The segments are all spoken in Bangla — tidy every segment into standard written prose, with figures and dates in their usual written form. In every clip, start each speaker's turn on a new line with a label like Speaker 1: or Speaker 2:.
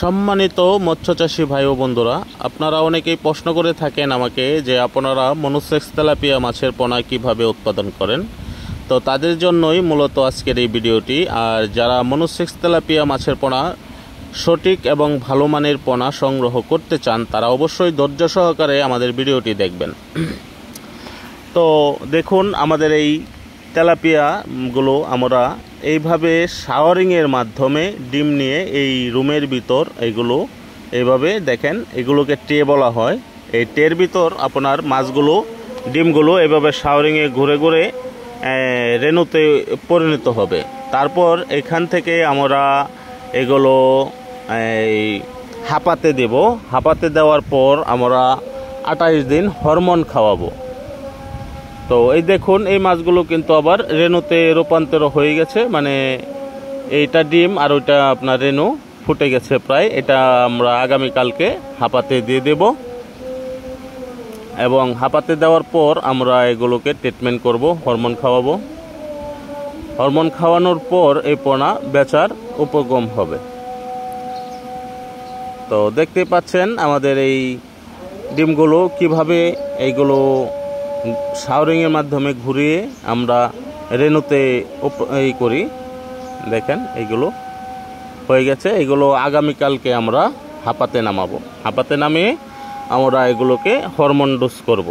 Speaker 1: সম্মানিত মৎস্যচাষী ভাই ও বন্ধুরা, আপনারা অনেকেই প্রশ্ন করে থাকেন আমাকে যে আপনারা মনোসেক্স তেলাপিয়া মাছের পোনা কিভাবে উৎপাদন করেন। তো তাদের জন্যই মূলত আজকের এই ভিডিওটি। আর যারা মনোসেক্স তেলাপিয়া মাছের পোনা সঠিক এবং ভালো মানের পোনা সংগ্রহ করতে চান তারা অবশ্যই ধৈর্য সহকারে আমাদের ভিডিওটি দেখবেন। তো দেখুন, আমাদের এই তেলাপিয়াগুলো আমরা এইভাবে শাওয়ারিংয়ের মাধ্যমে ডিম নিয়ে এই রুমের ভিতর এগুলো এইভাবে দেখেন, এগুলোকে ট্রে বলা হয়। এই ট্রের ভিতর আপনার মাছগুলো ডিমগুলো এভাবে শাওয়ারিংয়ে ঘুরে ঘুরে রেণুতে পরিণত হবে। তারপর এখান থেকে আমরা এগুলো এই হাঁপাতে দেব। হাঁপাতে দেওয়ার পর আমরা 28 দিন হরমোন খাওয়াবো। তো এই দেখুন, এই মাছগুলো কিন্তু আবার রেণুতে রূপান্তর হয়ে গেছে, মানে এইটা ডিম আর ওইটা আপনার রেণু ফুটে গেছে প্রায়। এটা আমরা আগামীকালকে হাঁপাতে দিয়ে দেব এবং হাঁপাতে দেওয়ার পর আমরা এগুলোকে ট্রিটমেন্ট করব, হরমোন খাওয়াবো। হরমোন খাওয়ানোর পর এই পোনা বেচার উপক্রম হবে। তো দেখতে পাচ্ছেন আমাদের এই ডিমগুলো কিভাবে এইগুলো শাওয়ারিংয়ের মাধ্যমে ঘুরিয়ে আমরা রেণুতে এই করি। দেখেন এইগুলো হয়ে গেছে। এগুলো আগামীকালকে আমরা হাঁপাতে নামাবো। হাঁপাতে নামিয়ে আমরা এগুলোকে হরমোন ডোজ করব।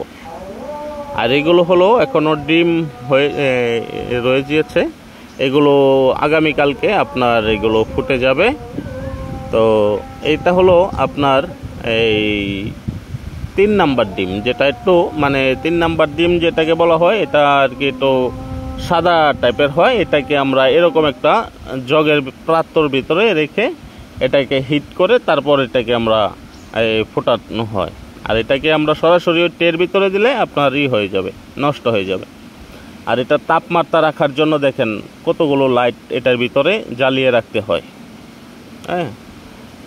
Speaker 1: আর এগুলো হলো এখনও ডিম হয়ে রয়ে গিয়েছে, এগুলো আগামীকালকে আপনার এগুলো ফুটে যাবে। তো এইটা হলো আপনার এই 3 নাম্বার ডিম, যেটা একটু মানে 3 নাম্বার ডিম যেটাকে বলা হয়, এটা আর কি একটু সাদা টাইপের হয়। এটাকে আমরা এরকম একটা জগের পাত্রর ভিতরে রেখে এটাকে হিট করে তারপর এটাকে আমরা ফোটানো হয়। আর এটাকে আমরা সরাসরি ট্রের ভিতরে দিলে আপনার হয়ে যাবে, নষ্ট হয়ে যাবে। আর এটা তাপমাত্রা রাখার জন্য দেখেন কতগুলো লাইট এটার ভিতরে জ্বালিয়ে রাখতে হয়। হ্যাঁ,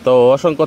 Speaker 1: তো অসংখ্য